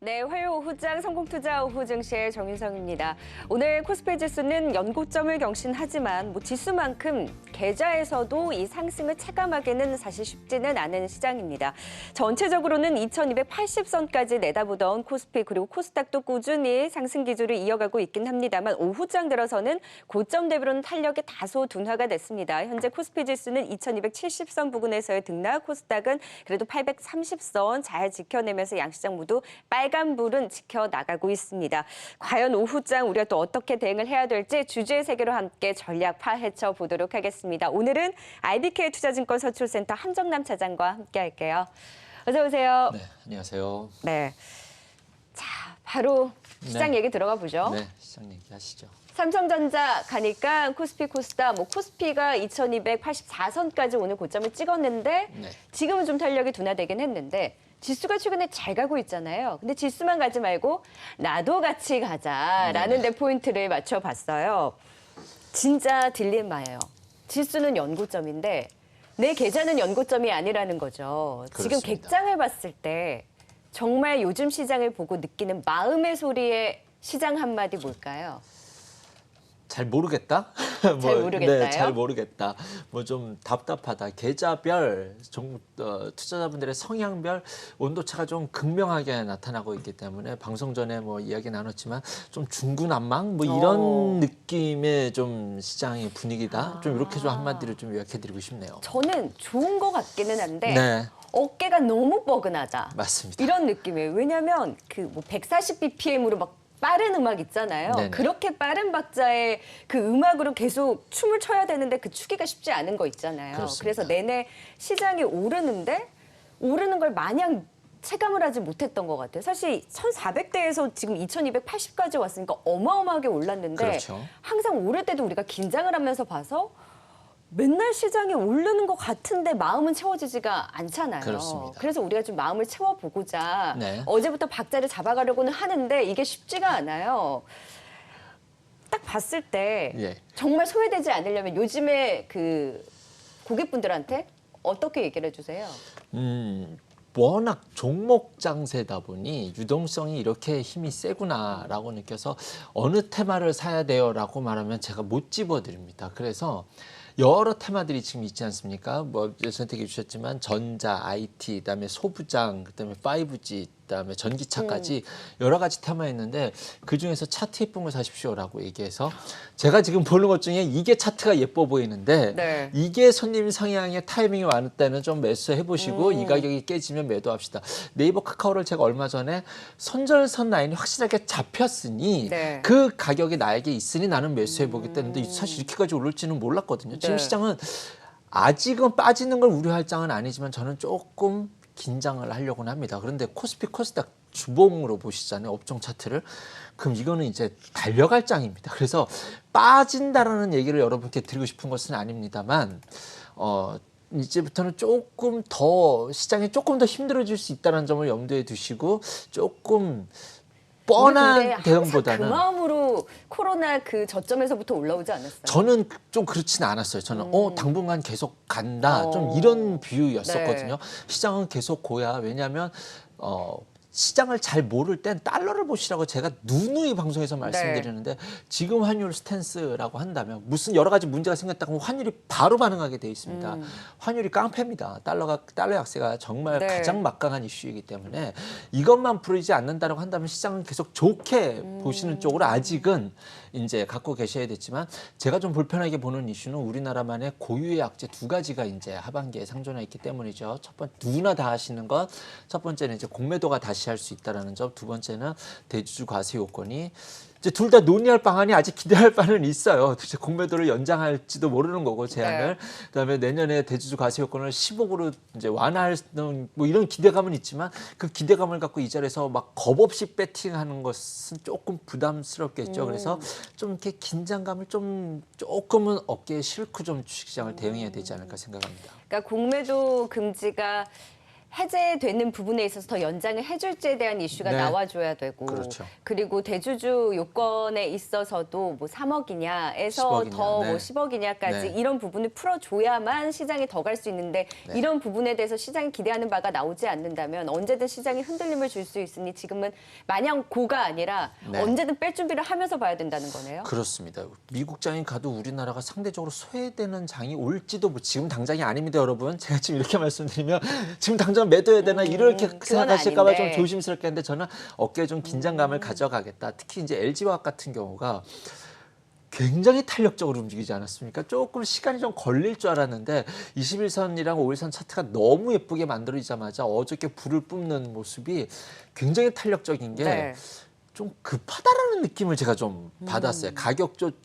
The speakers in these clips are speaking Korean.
네, 화요 오후장 성공투자 오후 증시의 정윤성입니다. 오늘 코스피 지수는 연고점을 경신하지만 지수만큼 계좌에서도 이 상승을 체감하기는 사실 쉽지는 않은 시장입니다. 전체적으로는 2280선까지 내다보던 코스피 그리고 코스닥도 꾸준히 상승 기조를 이어가고 있긴 합니다만 오후장 들어서는 고점 대비로는 탄력이 다소 둔화가 됐습니다. 현재 코스피 지수는 2270선 부근에서의 등락, 코스닥은 그래도 830선 잘 지켜내면서 양시장 모두 빨간불은 지켜나가고 있습니다. 과연 오후장 우리가 또 어떻게 대응을 해야 될지 주주의 세계로 함께 전략 파헤쳐 보도록 하겠습니다. 오늘은 IBK 투자증권 서출센터 한정남 차장과 함께 할게요. 어서 오세요. 네, 안녕하세요. 네. 자, 바로 시장 얘기 들어가 보죠. 네, 시장 얘기하시죠. 삼성전자 가니까 코스피 코스닥, 코스피가 2284선까지 오늘 고점을 찍었는데 지금은 좀 탄력이 둔화되긴 했는데 지수가 최근에 잘 가고 있잖아요. 근데 지수만 가지 말고 나도 같이 가자라는 데 포인트를 맞춰봤어요. 진짜 딜레마예요. 지수는 연고점인데 내 계좌는 연고점이 아니라는 거죠. 그렇습니다. 지금 객장을 봤을 때 정말 요즘 시장을 보고 느끼는 마음의 소리의 시장 한마디 뭘까요? 잘 모르겠다? 잘 모르겠다요? 네, 잘 모르겠다. 뭐 좀 답답하다. 계좌별, 투자자분들의 성향별 온도차가 좀 극명하게 나타나고 있기 때문에 방송 전에 뭐 이야기 나눴지만 좀 중구난방 뭐 이런 느낌의 좀 시장의 분위기다. 좀 이렇게 좀 한마디로 좀 요약해드리고 싶네요. 저는 좋은 것 같기는 한데 네, 어깨가 너무 뻐근하다. 맞습니다. 이런 느낌이에요. 왜냐하면 그 뭐 140bpm으로 막 빠른 음악 있잖아요. 네네. 그렇게 빠른 박자의 그 음악으로 계속 춤을 춰야 되는데 그 추기가 쉽지 않은 거 있잖아요. 그렇습니다. 그래서 내내 시장이 오르는데 오르는 걸 마냥 체감을 하지 못했던 것 같아요. 사실 1,400대에서 지금 2,280까지 왔으니까 어마어마하게 올랐는데 그렇죠. 항상 오를 때도 우리가 긴장을 하면서 봐서 맨날 시장이 오르는 것 같은데 마음은 채워지지가 않잖아요. 그렇습니다. 그래서 우리가 좀 마음을 채워보고자 네. 어제부터 박자를 잡아가려고는 하는데 이게 쉽지가 않아요. 딱 봤을 때 예. 정말 소외되지 않으려면 요즘에 그 고객분들한테 어떻게 얘기를 해주세요? 워낙 종목 장세다 보니 유동성이 이렇게 힘이 세구나라고 느껴서 어느 테마를 사야 돼요라고 말하면 제가 못 집어드립니다. 그래서 여러 테마들이 지금 있지 않습니까? 뭐 선택해 주셨지만 전자, IT, 그다음에 소부장, 그다음에 5G, 그다음에 전기차까지 여러 가지 테마 있는데 그 중에서 차트 예쁜 걸 사십시오라고 얘기해서 제가 지금 보는 것 중에 이게 차트가 예뻐 보이는데 네. 이게 손님 성향의 타이밍이 왔을 때는 좀 매수해 보시고 이 가격이 깨지면 매도합시다. 네이버 카카오를 제가 얼마 전에 손절선 라인이 확실하게 잡혔으니 네. 그 가격이 나에게 있으니 나는 매수해 보겠다 했는데 사실 이렇게까지 오를지는 몰랐거든요. 지금 네. 시장은 아직은 빠지는 걸 우려할 장은 아니지만 저는 조금 긴장을 하려고는 합니다. 그런데 코스피 코스닥 주봉으로 보시잖아요. 업종 차트를. 그럼 이거는 이제 달려갈 장입니다. 그래서 빠진다라는 얘기를 여러분께 드리고 싶은 것은 아닙니다만 이제부터는 조금 더 시장이 조금 더 힘들어질 수 있다는 점을 염두에 두시고 조금 뻔한 대응보다는 그 마음으로 코로나 그 저점에서부터 올라오지 않았어요? 저는 좀 그렇지는 않았어요. 저는 당분간 계속 간다. 좀 이런 비유였었거든요. 네. 시장은 계속 고야. 왜냐하면 시장을 잘 모를 땐 달러를 보시라고 제가 누누이 방송에서 말씀드리는데 지금 환율 스탠스라고 한다면 무슨 여러 가지 문제가 생겼다고 하면 환율이 바로 반응하게 돼 있습니다. 환율이 깡패입니다. 달러 약세가 정말 가장 막강한 이슈이기 때문에 이것만 부르지 않는다고 한다면 시장은 계속 좋게 보시는 쪽으로 아직은 이제 갖고 계셔야 됐지만 제가 좀 불편하게 보는 이슈는 우리나라만의 고유의 악재 두 가지가 이제 하반기에 상존해 있기 때문이죠. 첫 번째 누구나 다 하시는 것, 첫 번째는 이제 공매도가 다시 할 수 있다라는 점, 두 번째는 대주주 과세 요건이 이제 둘 다 논의할 방안이 아직 기대할 바는 있어요. 이제 공매도를 연장할지도 모르는 거고 제한을 그다음에 내년에 대주주 과세 요건을 10억으로 이제 완화하는 뭐 이런 기대감은 있지만 그 기대감을 갖고 이 자리에서 막 겁 없이 배팅하는 것은 조금 부담스럽겠죠. 그래서 좀 이렇게 긴장감을 조금은 어깨에 싣고 좀 주식시장을 대응해야 되지 않을까 생각합니다. 그러니까 공매도 금지가 해제되는 부분에 있어서 더 연장을 해줄지에 대한 이슈가 네. 나와줘야 되고 그렇죠. 그리고 대주주 요건에 있어서도 뭐 3억이냐에서 10억이냐, 더 네. 뭐 10억이냐까지 네. 이런 부분을 풀어줘야만 시장이 더 갈 수 있는데 네. 이런 부분에 대해서 시장이 기대하는 바가 나오지 않는다면 언제든 시장이 흔들림을 줄 수 있으니 지금은 마냥 고가 아니라 네. 언제든 뺄 준비를 하면서 봐야 된다는 거네요. 그렇습니다. 미국 장이 가도 우리나라가 상대적으로 소외되는 장이 올지도 지금 당장이 아닙니다, 여러분. 제가 지금 이렇게 말씀드리면 지금 당장 매도해야 되나 이렇게 그건 생각하실까 봐 좀 아닌데. 조심스럽게 했는데 저는 어깨에 좀 긴장감을 가져가겠다. 특히 이제 LG화학 같은 경우가 굉장히 탄력적으로 움직이지 않았습니까? 조금 시간이 좀 걸릴 줄 알았는데 21선이랑 5일선 차트가 너무 예쁘게 만들어지자마자 어저께 불을 뿜는 모습이 굉장히 탄력적인 게 네. 좀 급하다라는 느낌을 제가 좀 받았어요.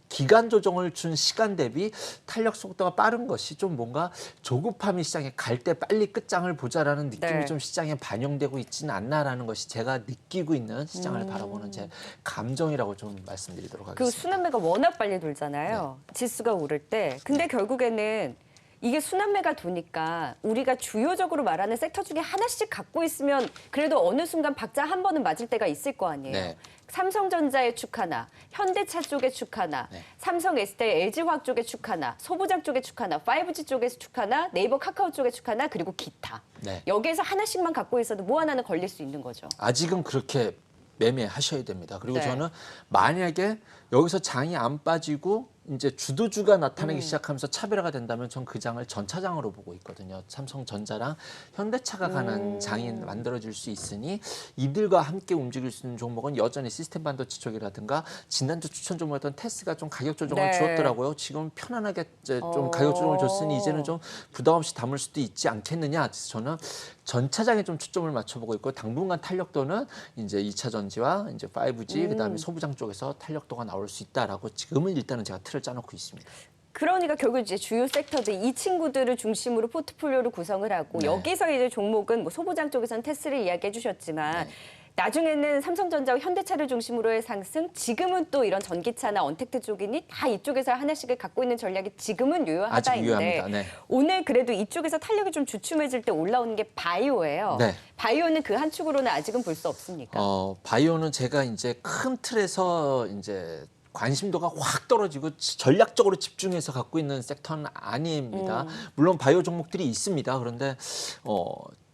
기간 조정을 준 시간 대비 탄력 속도가 빠른 것이 좀 뭔가 조급함이 시장에 갈 때 빨리 끝장을 보자라는 느낌이 네. 좀 시장에 반영되고 있지는 않나라는 것이 제가 느끼고 있는 시장을 바라보는 제 감정이라고 좀 말씀드리도록 그 하겠습니다. 순환매가 워낙 빨리 돌잖아요. 지수가 오를 때. 근데 결국에는 이게 순환매가 도니까 우리가 주요적으로 말하는 섹터 중에 하나씩 갖고 있으면 그래도 어느 순간 박자 한 번은 맞을 때가 있을 거 아니에요. 네. 삼성전자의 축 하나, 현대차 쪽의 축 하나, 네. 삼성 에스테 LG화학 쪽의 축 하나, 소부장 쪽의 축 하나, 5G 쪽의 축 하나, 네이버 카카오 쪽의 축 하나, 그리고 기타. 네. 여기에서 하나씩만 갖고 있어도 뭐 하나는 걸릴 수 있는 거죠. 아직은 그렇게 매매하셔야 됩니다. 그리고 네. 저는 만약에 여기서 장이 안 빠지고 이제 주도주가 나타나기 시작하면서 차별화가 된다면 전 그 장을 전차장으로 보고 있거든요. 삼성전자랑 현대차가 가는 장이 만들어질 수 있으니 이들과 함께 움직일 수 있는 종목은 여전히 시스템 반도체 쪽이라든가 지난주 추천 종목이었던 테스가 좀 가격 조정을 네. 주었더라고요. 지금 편안하게 이제 좀 가격 조정을 줬으니 이제는 좀 부담 없이 담을 수도 있지 않겠느냐. 그래서 저는 전차장에 좀 초점을 맞춰보고 있고 당분간 탄력도는 이제 2차 전지와 이제 5G 그다음에 소부장 쪽에서 탄력도가 나올 수 있다라고 지금은 일단은 제가 틀을 짜놓고 있습니다. 그러니까 결국 이제 주요 섹터들 이 친구들을 중심으로 포트폴리오를 구성을 하고 네. 여기서 이제 종목은 뭐 소부장 쪽에서는 테스를 이야기해 주셨지만 나중에는 삼성전자와 현대차를 중심으로의 상승, 지금은 또 이런 전기차나 언택트 쪽이니 다 이쪽에서 하나씩을 갖고 있는 전략이 지금은 아직 유효하다인데 유효합니다. 네. 오늘 그래도 이쪽에서 탄력이 좀 주춤해질 때 올라오는 게 바이오예요. 네. 바이오는 그 한 축으로는 아직은 볼 수 없습니까? 바이오는 제가 이제 큰 틀에서 이제 관심도가 확 떨어지고 전략적으로 집중해서 갖고 있는 섹터는 아닙니다. 물론 바이오 종목들이 있습니다. 그런데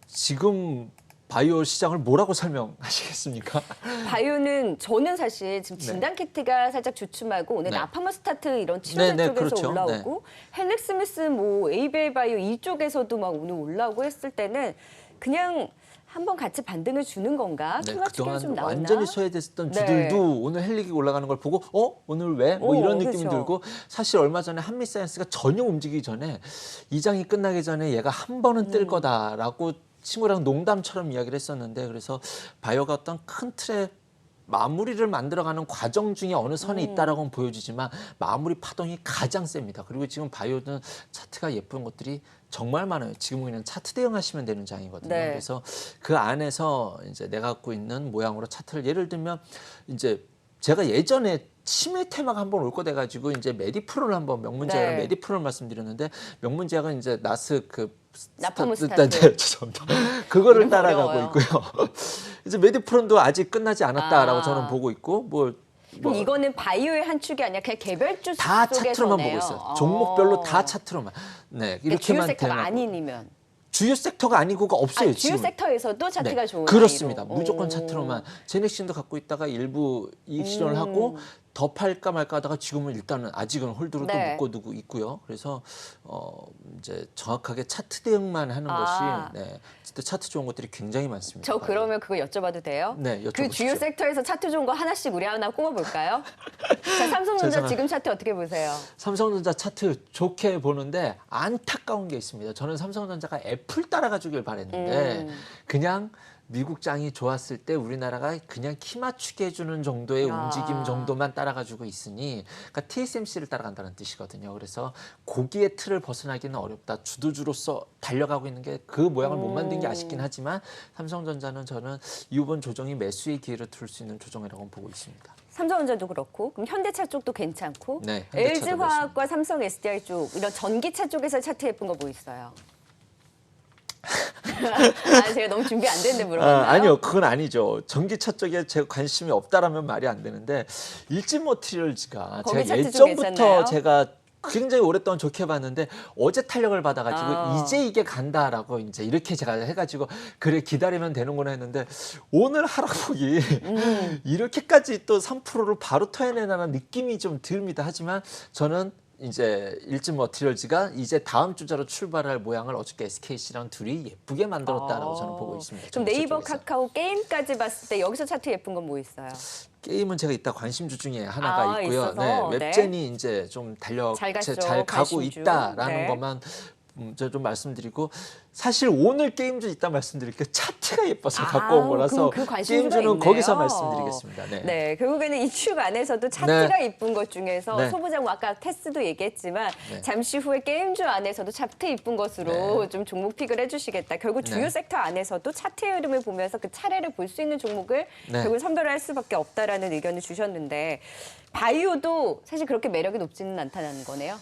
지금 바이오 시장을 뭐라고 설명하시겠습니까? 바이오는 저는 사실 지금 진단 키트가 살짝 주춤하고 오늘 네. 나파마스타트 이런 치료제 네, 네, 쪽에서 그렇죠. 올라오고 헬릭스미스 뭐 에이벨 바이오 이쪽에서도 막 오늘 올라오고 했을 때는 그냥 한번 같이 반등을 주는 건가? 네, 통화축이 그동안 좀 나오나? 완전히 소외됐던 네. 주들도 오늘 헬릭이 올라가는 걸 보고 오늘 왜? 뭐 이런 느낌이 그렇죠. 들고 사실 얼마 전에 한미사이언스가 전혀 움직이기 전에 이 장이 끝나기 전에 얘가 한 번은 뜰 거다라고 친구랑 농담처럼 이야기를 했었는데 그래서 바이오가 어떤 큰 틀의 마무리를 만들어가는 과정 중에 어느 선에 있다라고는 보여지지만 마무리 파동이 가장 셉니다. 그리고 지금 바이오는 차트가 예쁜 것들이 정말 많아요. 지금 그냥 차트 대응하시면 되는 장이거든요. 네. 그래서 그 안에서 이제 내가 갖고 있는 모양으로 차트를 예를 들면 이제 제가 예전에 치매 테마가 한번 올 거 돼가지고 이제 메디프로를 한번 명문제약을 네. 메디프로를 말씀드렸는데 명문제약은 이제 나스 나파모스타트. 네, 죄송합니다. 그거를 이름 따라가고 어려워요. 있고요. 이제 메디프론도 아직 끝나지 않았다라고 아. 저는 보고 있고 그럼 이거는 바이오의 한 축이 아니라 그냥 개별주 다 속에서네요. 차트로만 보고 있어요. 종목별로 다 차트로만. 네, 그러니까 주요 이렇게만 섹터가 대응하고. 아니면 주요 섹터가 아니고가 없어요. 주요 지금. 섹터에서도 차트가 네, 좋은 그렇습니다. 아이로. 무조건 오. 차트로만. 제넥신도 갖고 있다가 일부 이익 실현을 하고 더 팔까 말까 하다가 지금은 일단은 아직은 홀드로 또 네. 묶어두고 있고요. 그래서 이제 정확하게 차트 대응만 하는 아. 것이 진짜 차트 좋은 것들이 굉장히 많습니다. 저 그러면 그거 여쭤봐도 돼요? 네, 그 여쭤보십시오. 주요 섹터에서 차트 좋은 거 하나씩 우리 하나 꼽아볼까요? 자, 삼성전자 죄송합니다. 지금 차트 어떻게 보세요? 삼성전자 차트 좋게 보는데 안타까운 게 있습니다. 저는 삼성전자가 애플 따라가주길 바랬는데 그냥 미국 장이 좋았을 때 우리나라가 그냥 키 맞추게 해주는 정도의 아. 움직임 정도만 따라가지고 있으니 그러니까 TSMC를 따라간다는 뜻이거든요. 그래서 고기의 틀을 벗어나기는 어렵다. 주도주로서 달려가고 있는 게 그 모양을 못 만든 게 아쉽긴 하지만 삼성전자는 저는 이번 조정이 매수의 기회를 둘 수 있는 조정이라고 보고 있습니다. 삼성전자도 그렇고 그럼 현대차 쪽도 괜찮고 네, 현대차도 LG화학과 삼성 SDI 쪽 이런 전기차 쪽에서 차트 예쁜 거 뭐 있어요? 제가 너무 준비 안 됐는데 물어봤나요? 아니요, 그건 아니죠. 전기차 쪽에 제가 관심이 없다라면 말이 안 되는데 일진 머티리얼즈가 거기 제가 차트 좀 예전부터 괜찮나요? 제가 굉장히 오랫동안 좋게 봤는데 어제 탄력을 받아가지고 아. 이제 이게 간다라고 이제 이렇게 제가 해가지고 그래 기다리면 되는구나 했는데 오늘 하락폭이 이렇게까지 또 3%를 바로 토해내는 느낌이 좀 듭니다. 하지만 저는 이제 일진 머티리얼즈가 이제 다음 주자로 출발할 모양을 어저께 SKC랑 둘이 예쁘게 만들었다라고 저는 보고 있습니다. 그럼 전기차 네이버, 쪽에서. 카카오, 게임까지 봤을 때 여기서 차트 예쁜 건 뭐 있어요? 게임은 제가 이따 관심주 중에 하나가 있고요. 있어서? 네, 네. 웹젠이 이제 좀 잘 갔죠, 잘 가고 관심주. 있다라는 네. 것만 저 좀 말씀드리고 사실 오늘 게임주 이따 말씀드릴게요. 차트가 예뻐서 갖고 온 거라서 그럼 그 관심주가 게임주는 있네요. 거기서 말씀드리겠습니다. 네. 네, 결국에는 이 축 안에서도 차트가 이쁜 것 중에서 네. 소부장 아까 테스도 얘기했지만 네. 잠시 후에 게임주 안에서도 차트 이쁜 것으로 네. 좀 종목 픽을 해주시겠다. 결국 주요 네. 섹터 안에서도 차트의 흐름을 보면서 그 차례를 볼 수 있는 종목을 네. 결국 선별할 수밖에 없다라는 의견을 주셨는데 바이오도 사실 그렇게 매력이 높지는 않다는 거네요.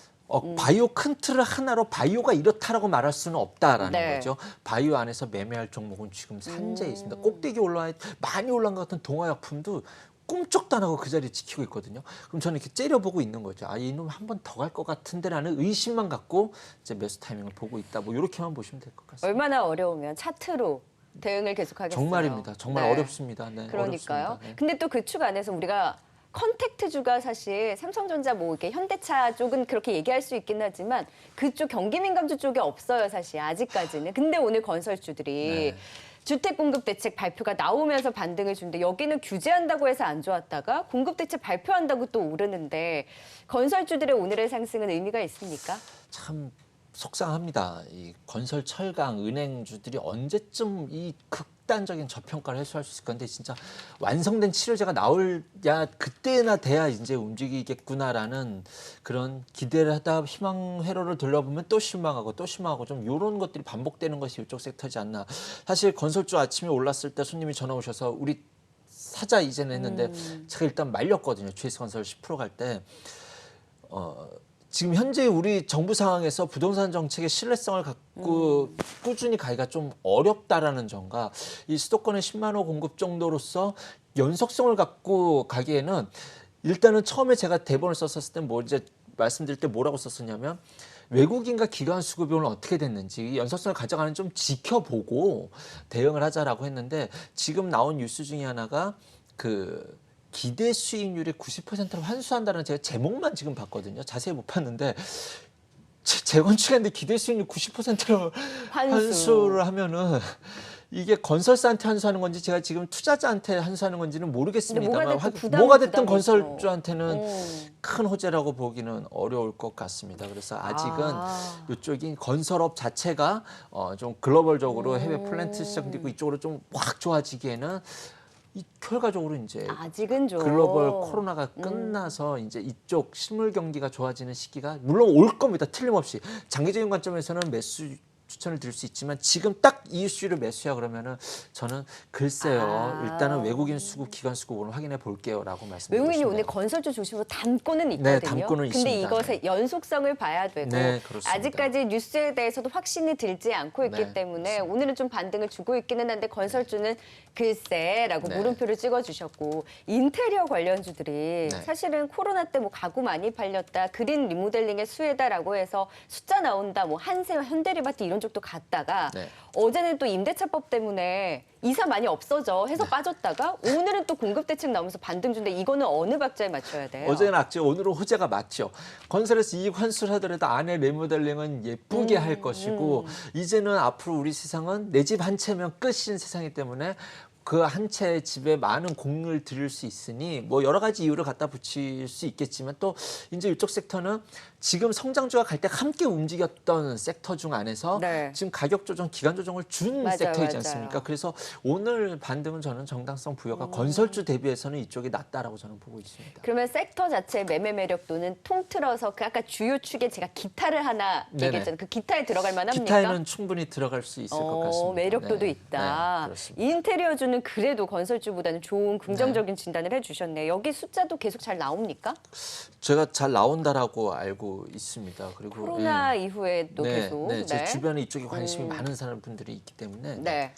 바이오 큰 틀을 하나로 바이오가 이렇다라고 말할 수는 없다라는 네. 거죠. 바이오 안에서 매매할 종목은 지금 산재에 있습니다. 꼭대기 올라와 많이 올라간 것 같은 동화약품도 꿈쩍도 안 하고 그 자리에 지키고 있거든요. 그럼 저는 이렇게 째려보고 있는 거죠. 이놈 한 번 더 갈 것 같은데라는 의심만 갖고 이제 매수 타이밍을 보고 있다. 뭐 이렇게만 보시면 될 것 같습니다. 얼마나 어려우면 차트로 대응을 계속하겠어요. 정말입니다. 정말 네. 어렵습니다. 네, 그러니까요. 어렵습니다. 네. 근데 또 그 축 안에서 우리가 컨택트주가 사실 삼성전자 뭐 이렇게 현대차 쪽은 그렇게 얘기할 수 있긴 하지만 그쪽 경기민감주 쪽에 없어요 사실 아직까지는. 근데 오늘 건설주들이 네. 주택 공급 대책 발표가 나오면서 반등을 주는데 여기는 규제한다고 해서 안 좋았다가 공급 대책 발표한다고 또 오르는데 건설주들의 오늘의 상승은 의미가 있습니까? 참 속상합니다. 이 건설, 철강, 은행주들이 언제쯤 이 극단적인 저평가를 해소할 수 있을 건데 진짜 완성된 치료제가 나올야 그때나 돼야 이제 움직이겠구나라는 그런 기대를 하다 희망 회로를 돌려보면 또 실망하고 또 실망하고 좀 이런 것들이 반복되는 것이 이쪽 섹터지 않나. 사실 건설주 아침에 올랐을 때 손님이 전화 오셔서 우리 사자 이제는 했는데 제가 일단 말렸거든요. GS건설 10% 갈 때. 지금 현재 우리 정부 상황에서 부동산 정책의 신뢰성을 갖고 꾸준히 가기가 좀 어렵다라는 점과 이 수도권의 10만 호 공급 정도로서 연속성을 갖고 가기에는 일단은 처음에 제가 대본을 썼을 때 뭐 이제 말씀드릴 때 뭐라고 썼었냐면 외국인과 기관 수급 비용은 어떻게 됐는지 연속성을 가져가는 좀 지켜보고 대응을 하자라고 했는데 지금 나온 뉴스 중에 하나가 그 기대 수익률이 90%로 환수한다는 제가 제목만 지금 봤거든요. 자세히 못 봤는데 재건축했는데 기대 수익률 90%로 환수를 하면은 이게 건설사한테 환수하는 건지 제가 지금 투자자한테 환수하는 건지는 모르겠습니다만 뭐가 됐든 건설주한테는 큰 호재라고 보기는 어려울 것 같습니다. 그래서 아직은 이쪽이 건설업 자체가 좀 글로벌적으로 해외 플랜트 시작되고 이쪽으로 좀 확 좋아지기에는 이 결과적으로 이제 아직은 좀 글로벌 코로나가 끝나서 이제 이쪽 실물 경기가 좋아지는 시기가 물론 올 겁니다. 틀림없이 장기적인 관점에서는 매수 추천을 드릴 수 있지만 지금 딱 이 이슈를 매수야 그러면은 저는 글쎄요. 일단은 외국인 수급, 기관 수급 오늘 확인해 볼게요라고 말씀드리고 외국인이 싶네요. 오늘 건설주 중심으로 담고는 있거든요. 네, 담고는 근데 있습니다. 이것의 연속성을 봐야 되고 네, 그렇습니다. 아직까지 뉴스에 대해서도 확신이 들지 않고 있기 네, 때문에 그렇습니다. 오늘은 좀 반등을 주고 있기는 한데 건설주는 글쎄라고 네. 물음표를 찍어주셨고 인테리어 관련주들이 네. 사실은 코로나 때 뭐 가구 많이 팔렸다, 그린 리모델링의 수혜다라고 해서 숫자 나온다, 뭐 한세, 현대리마트 이런 쪽도 갔다가 네. 어제는 또 임대차법 때문에 이사 많이 없어져 해서 네. 빠졌다가 오늘은 또 공급 대책 나오면서 반등 준대. 이거는 어느 박자에 맞춰야 돼요? 어제는 악재, 오늘은 호재가 맞죠. 건설에서 이익 환수를 하더라도 안에 리모델링은 예쁘게 할 것이고 이제는 앞으로 우리 세상은 내 집 한 채면 끝인 세상이기 때문에 그 한 채 집에 많은 공을 들일 수 있으니 뭐 여러 가지 이유를 갖다 붙일 수 있겠지만 또 이제 이쪽 섹터는 지금 성장주가 갈 때 함께 움직였던 섹터 중 안에서 네. 지금 가격 조정, 기간 조정을 준 맞아요, 섹터이지 맞아요. 않습니까? 그래서 오늘 반등은 저는 정당성 부여가 건설주 대비해서는 이쪽이 낫다라고 저는 보고 있습니다. 그러면 섹터 자체의 매매 매력도는 통틀어서 그 아까 주요 축에 제가 기타를 하나 네네. 얘기했잖아요. 그 기타에 들어갈 만합니까? 기타에는 충분히 들어갈 수 있을 것 같습니다. 매력도도 네. 있다. 네, 그렇습니다. 인테리어주는 분은 그래도 건설주보다는 좋은 긍정적인 진단을 해주셨네요. 여기 숫자도 계속 잘 나옵니까? 제가 잘 나온다라고 알고 있습니다. 그리고 코로나 이후에 또 계속. 네, 제 주변에 이쪽에 관심이 많은 사람분들이 있기 때문에 네.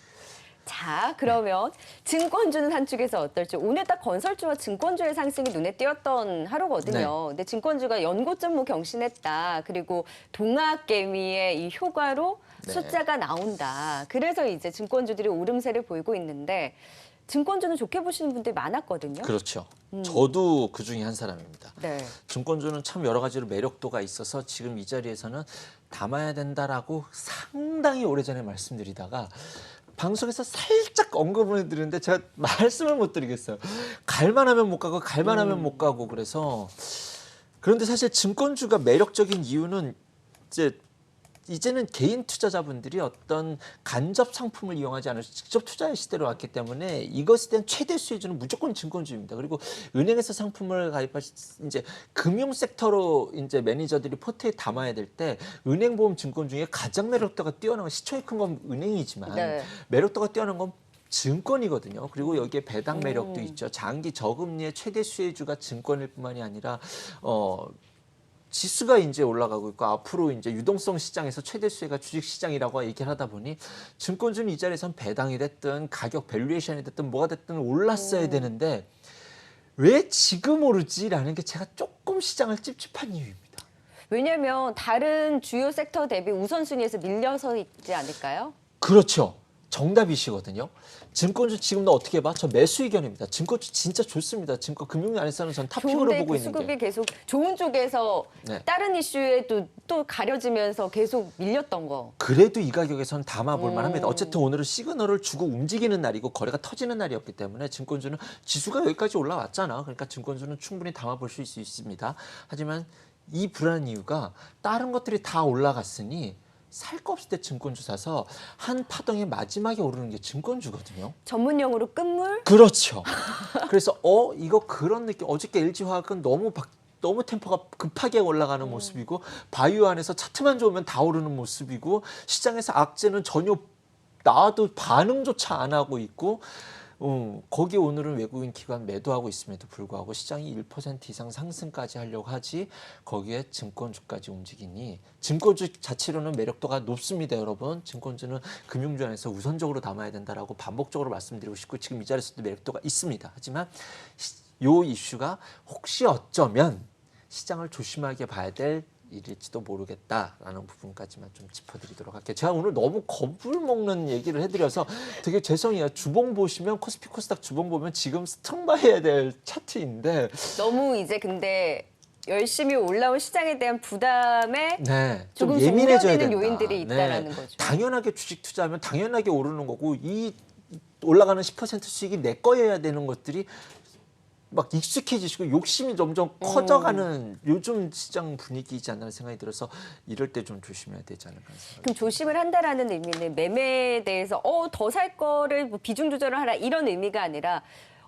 자, 그러면 증권주는 한쪽에서 어떨지. 오늘 딱 건설주와 증권주의 상승이 눈에 띄었던 하루거든요. 근데 증권주가 연고점 경신했다. 그리고 동학개미의 이 효과로 숫자가 나온다. 그래서 이제 증권주들이 오름세를 보이고 있는데 증권주는 좋게 보시는 분들이 많았거든요. 그렇죠. 저도 그 중에 한 사람입니다. 네. 증권주는 참 여러 가지로 매력도가 있어서 지금 이 자리에서는 담아야 된다라고 상당히 오래전에 말씀드리다가 방송에서 살짝 언급을 해드리는데 제가 말씀을 못 드리겠어요. 갈만하면 못 가고 갈만하면 못 가고 그래서 그런데 사실 증권주가 매력적인 이유는 이제는 개인 투자자분들이 어떤 간접 상품을 이용하지 않으셔서 직접 투자의 시대로 왔기 때문에 이것에 대한 최대 수혜주는 무조건 증권주입니다. 그리고 은행에서 상품을 가입하시 이제 금융 섹터로 이제 매니저들이 포트에 담아야 될 때 은행 보험 증권 중에 가장 매력도가 뛰어난 건 시총이 큰 건 은행이지만 매력도가 뛰어난 건 증권이거든요. 그리고 여기에 배당 매력도 있죠. 장기 저금리의 최대 수혜주가 증권일 뿐만이 아니라 지수가 이제 올라가고 있고 앞으로 이제 유동성 시장에서 최대 수혜가 주식 시장이라고 얘기를 하다 보니 증권주는 이 자리에선 배당이 됐든 가격 밸류에이션이 됐든 뭐가 됐든 올랐어야 되는데 왜 지금 오르지라는 게 제가 조금 시장을 찝찝한 이유입니다. 왜냐하면 다른 주요 섹터 대비 우선순위에서 밀려서 있지 않을까요? 그렇죠. 정답이시거든요. 증권주 지금 너 어떻게 봐? 저 매수 의견입니다. 증권주 진짜 좋습니다. 증권 금융 안에서는 전 탑픽으로 보고 그 있는 수급이 게. 계속 좋은 쪽에서 다른 이슈에 또 가려지면서 계속 밀렸던 거. 그래도 이 가격에선 담아볼 만합니다. 어쨌든 오늘은 시그널을 주고 움직이는 날이고 거래가 터지는 날이었기 때문에 증권주는 지수가 여기까지 올라왔잖아. 그러니까 증권주는 충분히 담아볼 수 있습니다. 하지만 이 불안한 이유가 다른 것들이 다 올라갔으니 살 거 없을 때 증권주 사서 한 파동의 마지막에 오르는 게 증권주거든요. 전문용어로 끝물? 그렇죠. 그래서 이거 그런 느낌. 어저께 LG화학은 너무 템포가 급하게 올라가는 모습이고 바이오 안에서 차트만 좋으면 다 오르는 모습이고 시장에서 악재는 전혀 나와도 반응조차 안 하고 있고 거기에 오늘은 외국인 기관 매도하고 있음에도 불구하고 시장이 1% 이상 상승까지 하려고 하지 거기에 증권주까지 움직이니 증권주 자체로는 매력도가 높습니다, 여러분. 증권주는 금융주 안에서 우선적으로 담아야 된다라고 반복적으로 말씀드리고 싶고 지금 이 자리에서도 매력도가 있습니다. 하지만 요 이슈가 혹시 어쩌면 시장을 조심하게 봐야 될 일일지도 모르겠다라는 부분까지만 좀 짚어드리도록 할게요. 제가 오늘 너무 겁을 먹는 얘기를 해드려서 되게 죄송해요. 주봉 보시면 코스피 코스닥 주봉 보면 지금 스탠바해야 될 차트인데 너무 이제 근데 열심히 올라온 시장에 대한 부담에 좀 조금 예민해져야 우려되는 된다. 요인들이 있다라는 거죠. 당연하게 주식 투자하면 당연하게 오르는 거고 이 올라가는 10% 수익이 내 거여야 되는 것들이 막 익숙해지시고 욕심이 점점 커져가는 요즘 시장 분위기이지 않나 생각이 들어서 이럴 때 좀 조심해야 되지 않을까 생각합니다. 그럼 조심을 한다라는 의미는 매매에 대해서 더 살 거를 뭐 비중 조절을 하라 이런 의미가 아니라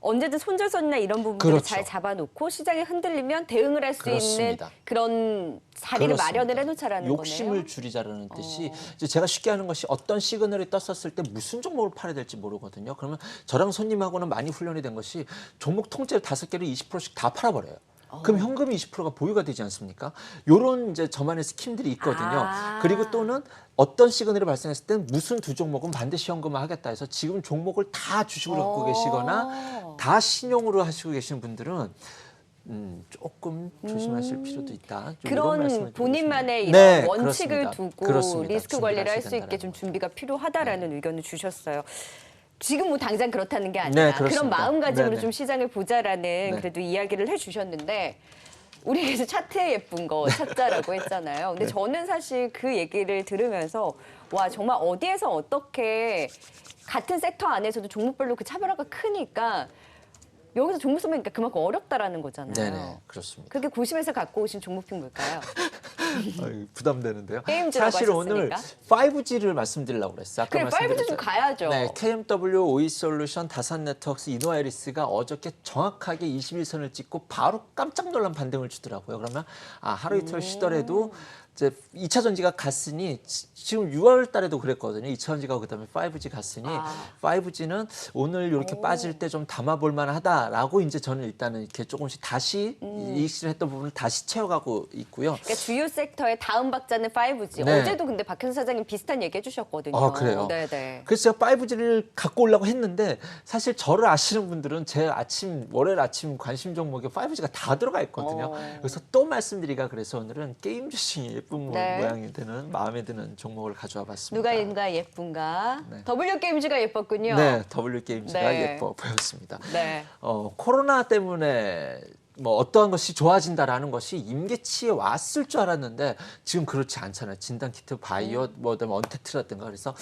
언제든 손절선이나 이런 부분들을 그렇죠. 잘 잡아놓고 시장이 흔들리면 대응을 할 수 있는 그렇습니다. 그런 자리를 마련을 해놓자라는 욕심을 거네요. 줄이자라는 뜻이 이제 제가 쉽게 하는 것이 어떤 시그널이 떴었을 때 무슨 종목을 팔아야 될지 모르거든요. 그러면 저랑 손님하고는 많이 훈련이 된 것이 종목 통째로 5개를 20%씩 다 팔아버려요. 그럼 현금이 20%가 보유가 되지 않습니까? 요런 이제 저만의 스킴들이 있거든요. 그리고 또는 어떤 시그널이 발생했을 때 무슨 두 종목은 반드시 현금화 하겠다 해서 지금 종목을 다 주식으로 갖고 계시거나 다 신용으로 하시고 계시는 분들은 조금 조심하실 필요도 있다. 좀 이런 말씀을 그런 본인만의 드리고 이런 싶습니다. 원칙을 그렇습니다. 두고 그렇습니다. 리스크 관리를 할 수 준비를 있게 하셔야 좀 된다는 준비가 필요하다라는 의견을 주셨어요. 지금 뭐 당장 그렇다는 게 아니라 네, 그런 그렇습니다. 마음가짐으로 네네. 좀 시장을 보자라는 네. 그래도 이야기를 해주셨는데 우리 계속 차트에 예쁜 거 찾자라고 했잖아요. 근데 저는 사실 그 얘기를 들으면서 와 정말 어디에서 어떻게 같은 섹터 안에서도 종목별로 그 차별화가 크니까 여기서 종목 선별이니까 그만큼 어렵다라는 거잖아요. 네네, 그렇습니다. 그렇게 고심해서 갖고 오신 종목핑 뭘까요? 부담되는데요. 게임주라고 사실 오늘 하셨으니까. 5G를 말씀드리려고 그랬어요. 아까 그래, 5G 좀 가야죠. 네, KMW, 오이솔루션, 다산네트워크스, 이노아이리스가 어저께 정확하게 21선을 찍고 바로 깜짝 놀란 반등을 주더라고요. 그러면 하루 이틀 쉬더라도 이제 2차 전지가 갔으니 지금 6월 달에도 그랬거든요. 2차 전지가 그다음에 5G 갔으니 5G는 오늘 이렇게 빠질 때 좀 담아볼 만하다라고 이제 저는 일단은 이렇게 조금씩 다시 이익실을 했던 부분을 다시 채워가고 있고요. 그러니까 주요 섹터의 다음 박자는 5G. 네. 어제도 근데 박현수 사장님 비슷한 얘기 해주셨거든요. 그래요? 네네. 그래서 제가 5G를 갖고 오려고 했는데 사실 저를 아시는 분들은 제 월요일 아침 관심 종목에 5G가 다 들어가 있거든요. 그래서 또 말씀드리가 그래서 오늘은 게임 주식이 예쁜 네. 모양이 드는 마음에 드는 종목을 가져와 봤습니다. 누가 예쁜가? 네. W게임즈가 예뻤군요. 네, W게임즈가 네. 예뻐 보였습니다. 네. 코로나 때문에 뭐 어떠한 것이 좋아진다라는 것이 임계치에 왔을 줄 알았는데 지금 그렇지 않잖아요. 진단키트, 바이오, 뭐다음 언택트라든가 그래서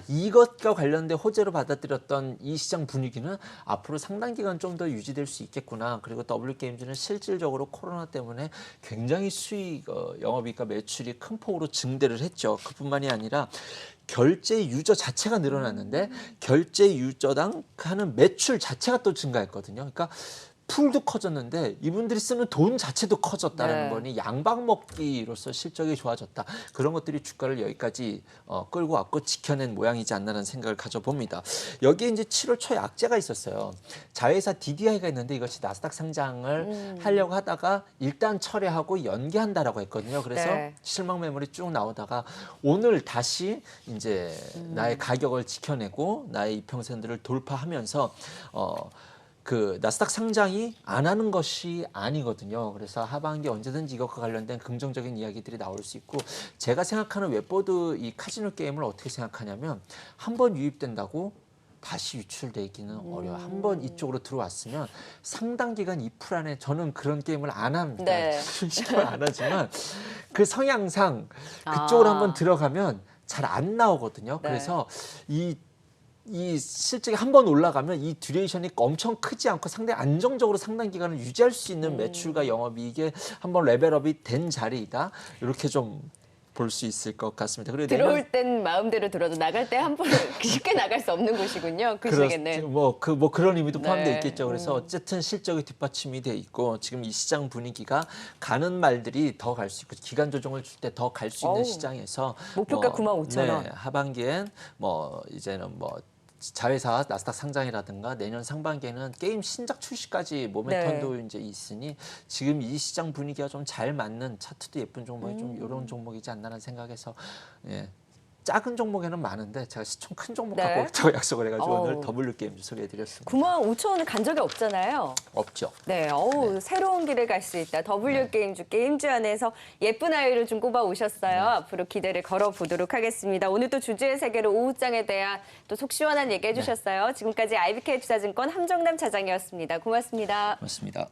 이것과 관련된 호재로 받아들였던 이 시장 분위기는 앞으로 상당 기간 좀 더 유지될 수 있겠구나. 그리고 W게임즈는 실질적으로 코로나 때문에 굉장히 영업이익과 매출이 큰 폭으로 증대를 했죠. 그뿐만이 아니라 결제 유저 자체가 늘어났는데 결제 유저당 하는 매출 자체가 또 증가했거든요. 그러니까 풀도 커졌는데 이분들이 쓰는 돈 자체도 커졌다는 네. 거니 양방 먹기로서 실적이 좋아졌다. 그런 것들이 주가를 여기까지 끌고 왔고 지켜낸 모양이지 않나라는 생각을 가져봅니다. 여기에 이제 7월 초에 악재가 있었어요. 자회사 DDI가 있는데 이것이 나스닥 상장을 하려고 하다가 일단 철회하고 연기한다라고 했거든요. 그래서 네. 실망 매물이 쭉 나오다가 오늘 다시 이제 나의 가격을 지켜내고 나의 이평선들을 돌파하면서 그 나스닥 상장이 안 하는 것이 아니거든요. 그래서 하반기 언제든지 이것과 관련된 긍정적인 이야기들이 나올 수 있고 제가 생각하는 웹보드 이 카지노 게임을 어떻게 생각하냐면 한 번 유입된다고 다시 유출되기는 어려워요. 한 번 이쪽으로 들어왔으면 상당 기간 이 풀 안에 저는 그런 게임을 안 합니다. 네. 실식을 안 하지만 그 성향상 그쪽으로 한번 들어가면 잘 안 나오거든요. 네. 그래서 이 실적이 한 번 올라가면 이 듀레이션이 엄청 크지 않고 상당히 안정적으로 상당 기간을 유지할 수 있는 매출과 영업이익에 한번 레벨업이 된 자리이다. 이렇게 좀 볼 수 있을 것 같습니다. 그리고 들어올 땐 마음대로 들어도 나갈 때 한 번 쉽게 나갈 수 없는 곳이군요. 그 시장에는. 뭐 그런 의미도 포함되어 네. 있겠죠. 그래서 어쨌든 실적이 뒷받침이 돼 있고 지금 이 시장 분위기가 가는 말들이 더 갈 수 있고 기간 조정을 줄 때 더 갈 수 있는 어우, 시장에서 목표가 95,000원. 네, 하반기엔 이제는 자회사 나스닥 상장이라든가 내년 상반기에는 게임 신작 출시까지 모멘텀도 이제 있으니 지금 이 시장 분위기가 좀 잘 맞는 차트도 예쁜 종목이 좀 이런 종목이지 않나라는 생각에서 작은 종목에는 많은데 제가 시총 큰 종목 갖고 있다고 약속을 해가지고 오늘 W게임즈 소개해드렸습니다. 95,000원은 간 적이 없잖아요. 없죠. 네, 새로운 길을 갈 수 있다. W게임즈 게임즈 안에서 예쁜 아이를 좀 꼽아 오셨어요. 앞으로 기대를 걸어보도록 하겠습니다. 오늘 또 주주의 세계로 오후장에 대한 또 속 시원한 얘기 해주셨어요. 지금까지 IBK투자증권 함정남 차장이었습니다. 고맙습니다. 고맙습니다.